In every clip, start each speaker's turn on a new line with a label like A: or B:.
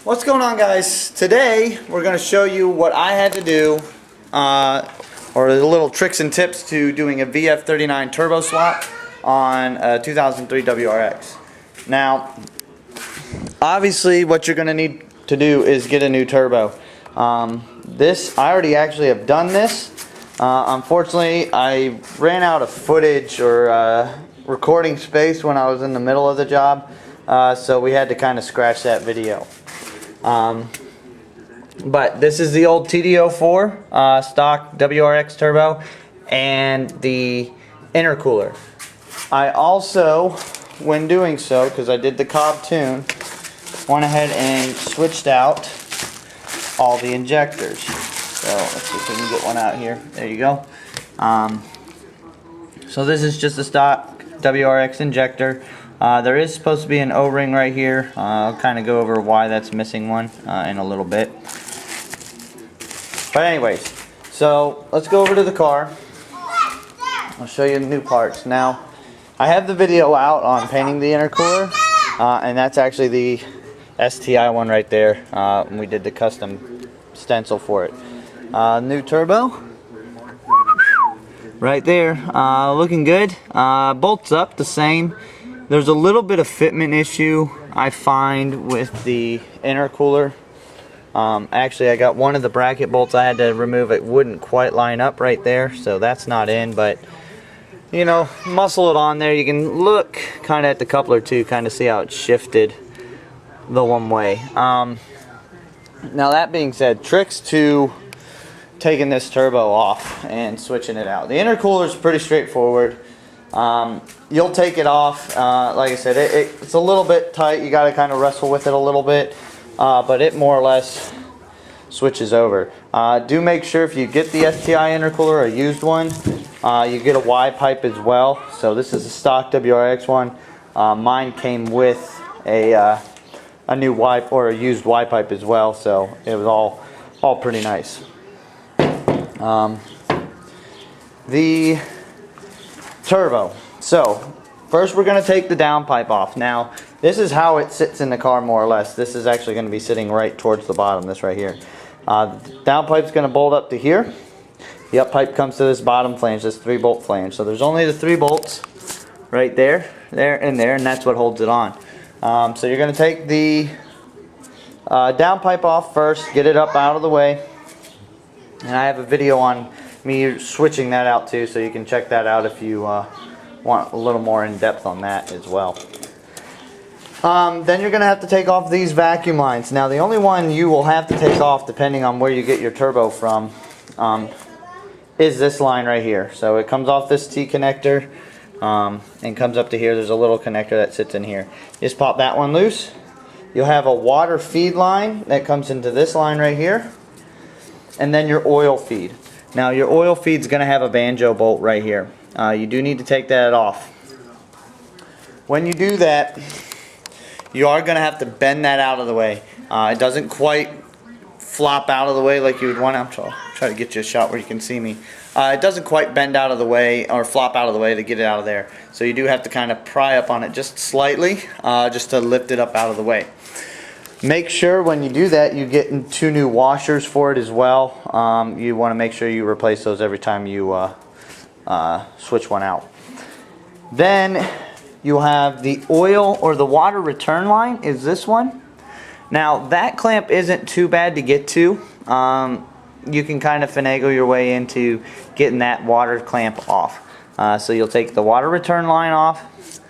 A: What's going on, guys? Today we're going to show you what I had to do, or the little tricks and tips to doing a vf39 turbo swap on a 2003 WRX. Now, obviously what you're going to need to do is get a new turbo. I already actually have done this. Unfortunately, I ran out of footage or recording space when I was in the middle of the job, so we had to kind of scratch that video. But this is the old TD04 stock WRX turbo and the intercooler. I also, when doing so, because I did the Cobb tune, went ahead and switched out all the injectors. So let's see if we can get one out here. There you go. So this is just a stock WRX injector. There is supposed to be an O-ring right here. I'll kind of go over why that's missing one in a little bit. But anyways, so let's go over to the car. I'll show you the new parts. Now, I have the video out on painting the intercooler, and that's actually the STI one right there. And we did the custom stencil for it. New turbo. Right there, looking good. Bolts up the same. There's a little bit of fitment issue I find with the intercooler. Actually, I got one of the bracket bolts I had to remove. It wouldn't quite line up right there, so that's not in. But you know, muscle it on there. You can look kind of at the coupler too, kind of see how it's shifted the one way. Now that being said, tricks to taking this turbo off and switching it out. The intercooler is pretty straightforward. You'll take it off. Like I said, it's a little bit tight. You got to kind of wrestle with it a little bit, but it more or less switches over. Do make sure if you get the STI intercooler, a used one, you get a Y pipe as well. So this is a stock WRX one. Mine came with a new Y or a used Y pipe as well, so it was all pretty nice. The turbo. So first we're going to take the downpipe off. Now this is how it sits in the car more or less. This is actually going to be sitting right towards the bottom, this right here. The downpipe's going to bolt up to here. The up pipe comes to this bottom flange, this 3-bolt flange. So there's only the 3 bolts right there, and that's what holds it on. So you're going to take the downpipe off first, get it up out of the way. And I have a video on me switching that out too, so you can check that out if you want a little more in depth on that as well. Then you're going to have to take off these vacuum lines. Now the only one you will have to take off, depending on where you get your turbo from, is this line right here. So it comes off this T connector and comes up to here. There's a little connector that sits in here. Just pop that one loose. You'll have a water feed line that comes into this line right here. And then your oil feed. Now your oil feed is going to have a banjo bolt right here. You do need to take that off. When you do that, you are going to have to bend that out of the way. It doesn't quite flop out of the way like you would want. I'm trying to get you a shot where you can see me. It doesn't quite bend out of the way or flop out of the way to get it out of there. So you do have to kind of pry up on it just slightly, just to lift it up out of the way. Make sure when you do that you get 2 new washers for it as well. You want to make sure you replace those every time you switch one out. Then you'll have the oil or the water return line is this one. Now that clamp isn't too bad to get to. You can kind of finagle your way into getting that water clamp off. So you'll take the water return line off.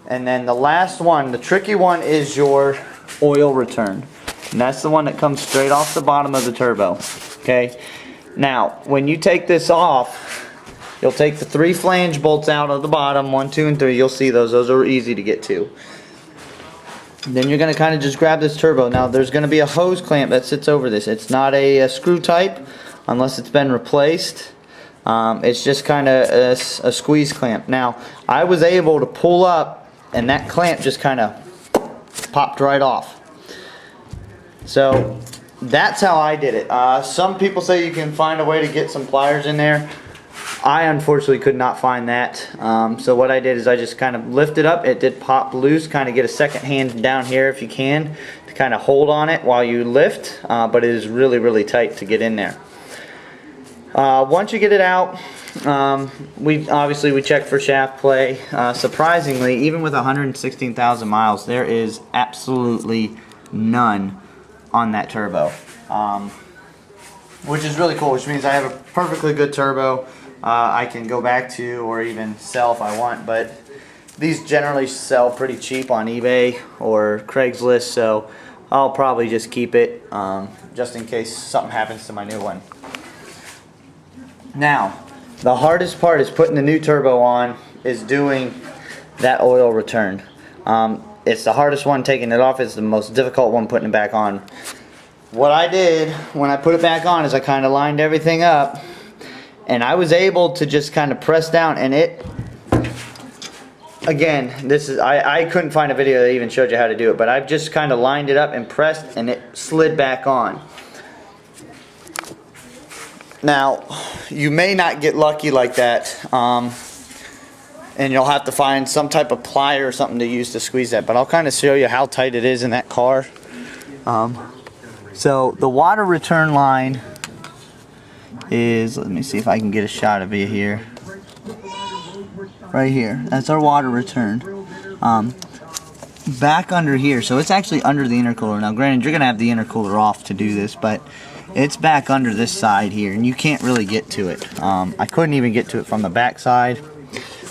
A: And then the last one, the tricky one, is your oil return. And that's the one that comes straight off the bottom of the turbo. Okay. Now, when you take this off, you'll take the 3 flange bolts out of the bottom, 1, 2, and 3. You'll see those. Those are easy to get to. Then you're going to kind of just grab this turbo. Now, there's going to be a hose clamp that sits over this. It's not a screw type unless it's been replaced. It's just kind of a squeeze clamp. Now, I was able to pull up, and that clamp just kind of popped right off. So that's how I did it. Some people say you can find a way to get some pliers in there. I unfortunately could not find that. So what I did is I just kind of lifted up. It did pop loose. Kind of get a second hand down here if you can to kind of hold on it while you lift. But it is really, really tight to get in there. Once you get it out, we checked for shaft play. Surprisingly, even with 116,000 miles, there is absolutely none on that turbo, which is really cool, which means I have a perfectly good turbo. I can go back to or even sell if I want, but these generally sell pretty cheap on eBay or Craigslist, so I'll probably just keep it just in case something happens to my new one. Now, the hardest part is putting the new turbo on, is doing that oil return. It's the hardest one taking it off. It's the most difficult one putting it back on. What I did when I put it back on is I kind of lined everything up, and I was able to just kind of press down, and it, again, this is, I couldn't find a video that even showed you how to do it, but I've just kind of lined it up and pressed, and it slid back on. Now, you may not get lucky like that, and you'll have to find some type of plier or something to use to squeeze that, but I'll kind of show you how tight it is in that car. So the water return line is, let me see if I can get a shot of it here. Right here, that's our water return. Back under here, so it's actually under the intercooler. Now granted, you're going to have the intercooler off to do this, but it's back under this side here, and you can't really get to it. I couldn't even get to it from the back side.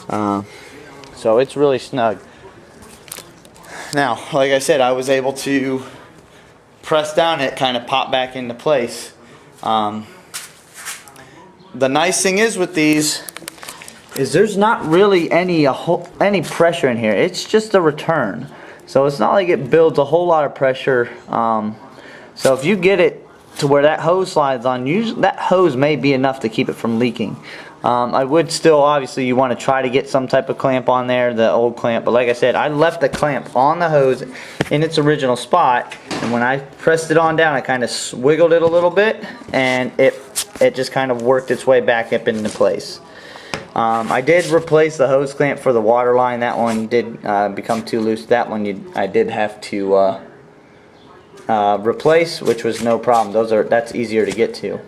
A: So it's really snug. Now, like I said, I was able to press down it, kind of pop back into place. The nice thing is with these is there's not really any pressure in here. It's just a return, so it's not like it builds a whole lot of pressure. So if you get it to where that hose slides on, usually that hose may be enough to keep it from leaking. I would still, obviously, you want to try to get some type of clamp on there, the old clamp, but like I said, I left the clamp on the hose in its original spot, and when I pressed it on down, I kind of wiggled it a little bit, and it just kind of worked its way back up into place. I did replace the hose clamp for the water line. That one did become too loose. That one I did have to replace, which was no problem. That's easier to get to.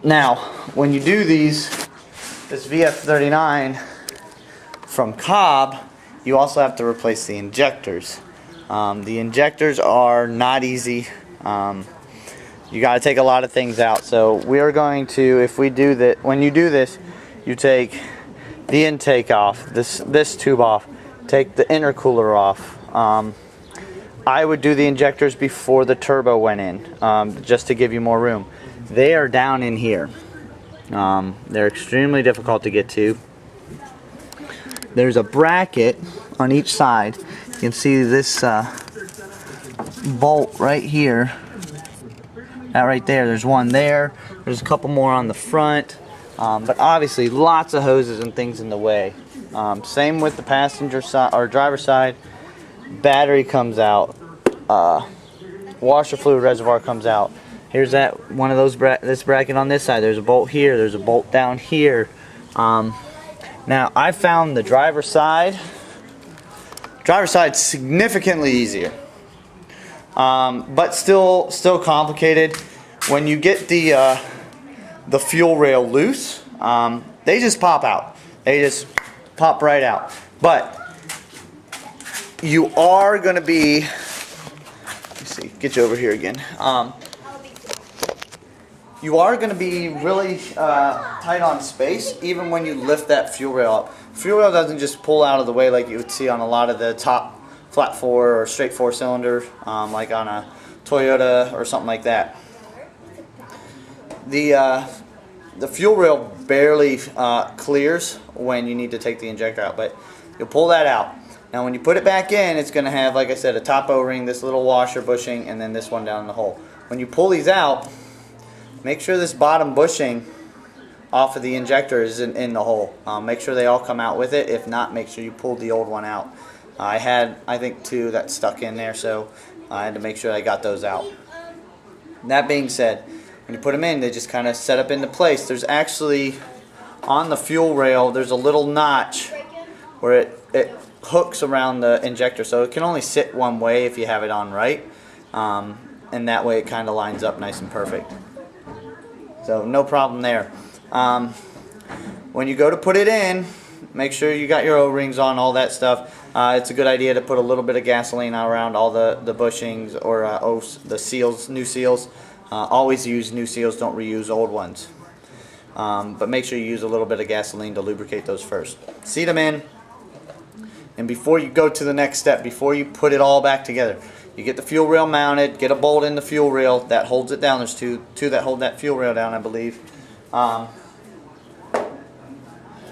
A: Now, when you do this vf39 from Cobb, you also have to replace the injectors. The injectors are not easy. You got to take a lot of things out. So we are going to, if we do that, when you do this, you take the intake off, this tube off, take the intercooler off. I would do the injectors before the turbo went in, just to give you more room. They are down in here. They're extremely difficult to get to. There's a bracket on each side. You can see this bolt right here. That right there. There's one there. There's a couple more on the front. But obviously lots of hoses and things in the way. Same with the passenger side or driver side. Battery comes out. Washer fluid reservoir comes out. Here's that one of those this bracket on this side. There's a bolt here. There's a bolt down here. Now I found the driver's side significantly easier, but still complicated. When you get the fuel rail loose, they just pop out. They just pop right out. But you are going to be, let me see, get you over here again. You are going to be really tight on space even when you lift that fuel rail up. Fuel rail doesn't just pull out of the way like you would see on a lot of the top flat 4 or straight 4 cylinder, like on a Toyota or something like that. The fuel rail barely clears when you need to take the injector out, but you'll pull that out. Now when you put it back in, it's going to have, like I said, a top O-ring, this little washer bushing, and then this one down in the hole. When you pull these out, make sure this bottom bushing off of the injector is in the hole. Make sure they all come out with it. If not, make sure you pull the old one out. I had, I think, 2 that stuck in there, so I had to make sure I got those out. That being said, when you put them in, they just kind of set up into place. There's actually, on the fuel rail, there's a little notch where it hooks around the injector, so it can only sit one way if you have it on right, and that way it kind of lines up nice and perfect. So no problem there. When you go to put it in, make sure you got your O-rings on, all that stuff. It's a good idea to put a little bit of gasoline around all the bushings or the seals, new seals. Always use new seals, don't reuse old ones. But make sure you use a little bit of gasoline to lubricate those first. Seat them in, and before you go to the next step, before you put it all back together, you get the fuel rail mounted, get a bolt in the fuel rail that holds it down. There's two that hold that fuel rail down, I believe.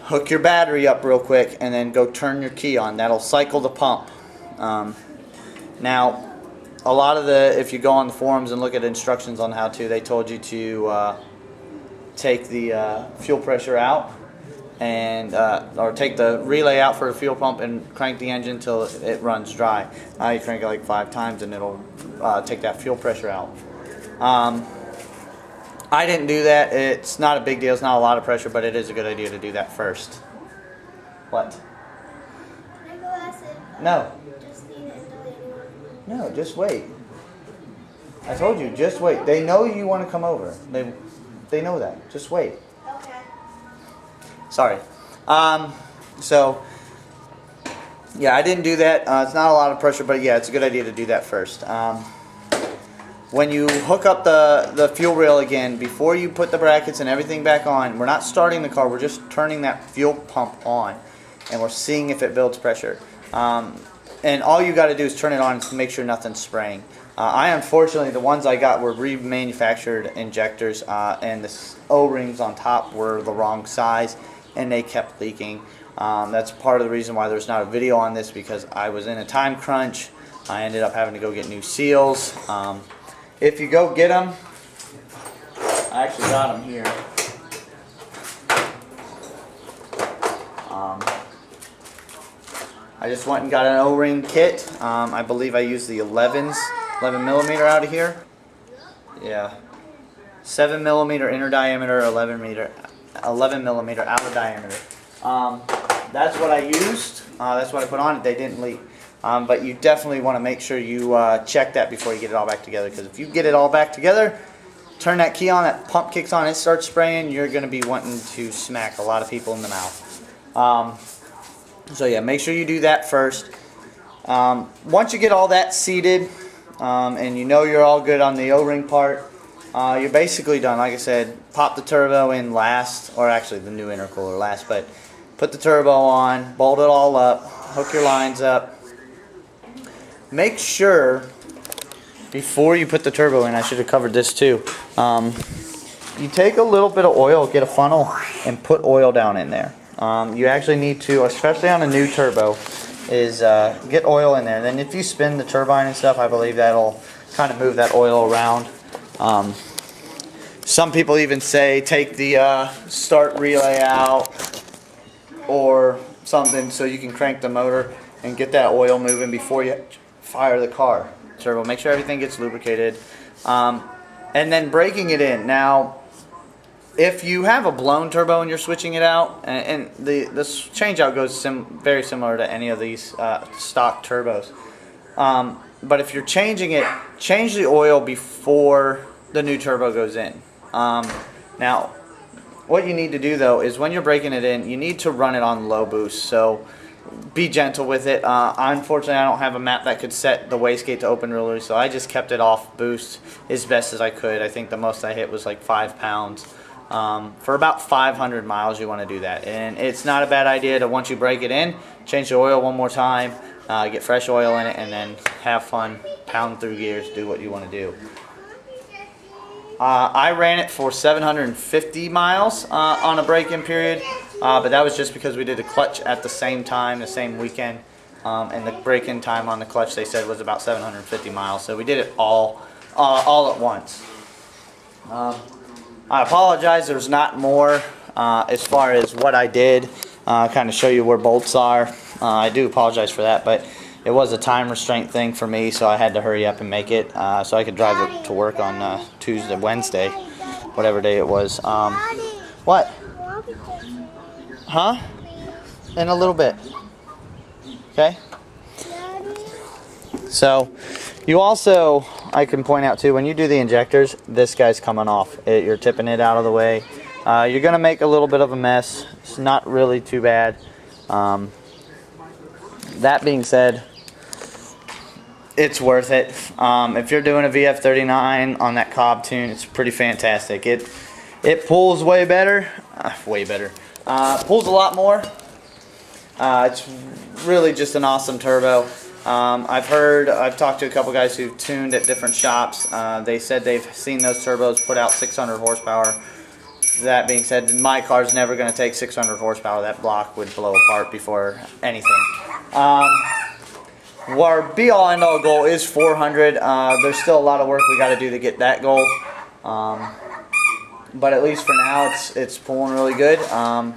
A: Hook your battery up real quick and then go turn your key on. That'll cycle the pump. Now, a lot of if you go on the forums and look at instructions on how to, they told you to take the fuel pressure out and or take the relay out for the fuel pump and crank the engine until it runs dry. You crank it like 5 times and it'll take that fuel pressure out. I didn't do that. It's not a big deal. It's not a lot of pressure, but it is a good idea to do that first. What?
B: Can I go ask it?
A: No.
B: Just need it until anyone.
A: No, just wait. I told you, just wait. They know you want to come over. They know that. Just wait.
B: Okay.
A: Sorry. So, yeah, I didn't do that. It's not a lot of pressure, but yeah, it's a good idea to do that first. When you hook up the fuel rail again, before you put the brackets and everything back on, we're not starting the car, we're just turning that fuel pump on, and we're seeing if it builds pressure. And all you got to do is turn it on to make sure nothing's spraying. Unfortunately, the ones I got were remanufactured injectors, and the O-rings on top were the wrong size, and they kept leaking. That's part of the reason why there's not a video on this, because I was in a time crunch. I ended up having to go get new seals. If you go get them, I actually got them here. I just went and got an O-ring kit. I believe I used the 11 millimeter out of here. Yeah, 7 millimeter inner diameter, 11 millimeter outer diameter. That's what I used. That's what I put on it. They didn't leak. But you definitely want to make sure you check that before you get it all back together, because if you get it all back together, turn that key on, that pump kicks on, it starts spraying, you're going to be wanting to smack a lot of people in the mouth. So yeah, make sure you do that first. Once you get all that seated and you know you're all good on the O-ring part, you're basically done. Like I said, pop the turbo in last, or actually the new intercooler last, but put the turbo on, bolt it all up, hook your lines up. Make sure, before you put the turbo in, I should have covered this too, you take a little bit of oil, get a funnel, and put oil down in there. You actually need to, especially on a new turbo, is get oil in there. And then if you spin the turbine and stuff, I believe that'll kind of move that oil around. Some people even say take the start relay out or something so you can crank the motor and get that oil moving before you fire the car. Turbo, make sure everything gets lubricated, and then breaking it in. Now, if you have a blown turbo and you're switching it out, and the change out goes very similar to any of these stock turbos, but if you're changing it, change the oil before the new turbo goes in. Now, what you need to do though is when you're breaking it in, you need to run it on low boost. So be gentle with it. Unfortunately, I don't have a map that could set the wastegate to open really, so I just kept it off boost as best as I could. I think the most I hit was like 5 pounds. For about 500 miles you want to do that, and it's not a bad idea to, once you break it in, change the oil one more time, get fresh oil in it, and then have fun, pound through gears, do what you want to do. I ran it for 750 miles on a break-in period, but that was just because we did the clutch at the same time, the same weekend, and the break-in time on the clutch they said was about 750 miles, so we did it all at once. I apologize, there's not more as far as what I did, kind of show you where bolts are. I do apologize for that, but it was a time restraint thing for me, so I had to hurry up and make it so I could drive to work on Wednesday. whatever day it was.
B: Daddy,
A: What?
B: want to picture?
A: Huh? In a little bit. Okay?
B: Daddy,
A: So, you also, I can point out too, when you do the injectors, this guy's coming off. You're tipping it out of the way. You're going to make a little bit of a mess. It's not really too bad. That being said, it's worth it. If you're doing a vf39 on that Cobb tune, it's pretty fantastic. It pulls way better. Pulls a lot more. It's really just an awesome turbo. I've talked to a couple guys who've tuned at different shops. They said they've seen those turbos put out 600 horsepower. That being said, my car's never going to take 600 horsepower. That block would blow apart before anything. Our be-all end-all goal is 400. There's still a lot of work we got to do to get that goal. But at least for now, it's pulling really good. I'm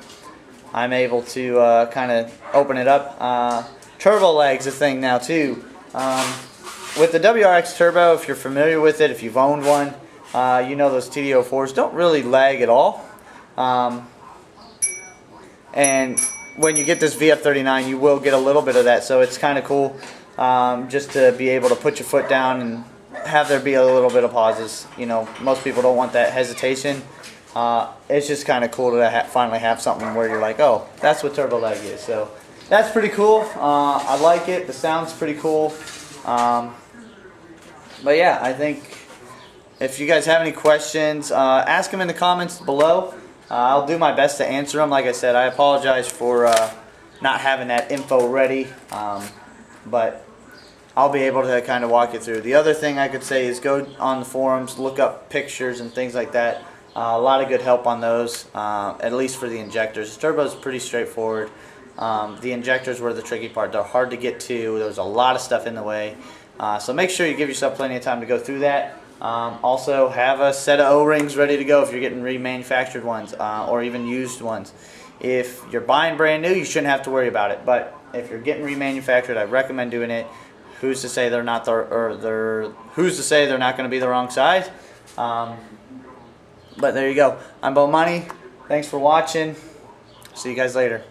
A: able to kind of open it up. Turbo lag's a thing now too. With the WRX turbo, if you're familiar with it, if you've owned one, you know those TD04s don't really lag at all. And when you get this VF39, you will get a little bit of that, so it's kind of cool just to be able to put your foot down and have there be a little bit of pauses. You know, most people don't want that hesitation. It's just kind of cool to finally have something where you're like, oh, that's what turbo lag is. So that's pretty cool. I like it. The sound's pretty cool. But yeah, I think if you guys have any questions, ask them in the comments below. I'll do my best to answer them. Like I said, I apologize for not having that info ready, but I'll be able to kind of walk you through. The other thing I could say is go on the forums, look up pictures and things like that. A lot of good help on those, at least for the injectors. The turbo is pretty straightforward. The injectors were the tricky part. They're hard to get to. There's a lot of stuff in the way. So make sure you give yourself plenty of time to go through that. Also, have a set of O-rings ready to go if you're getting remanufactured ones or even used ones. If you're buying brand new, you shouldn't have to worry about it. But if you're getting remanufactured, I recommend doing it. Who's to say they're not who's to say they're not going to be the wrong size? But there you go. I'm Bo Money. Thanks for watching. See you guys later.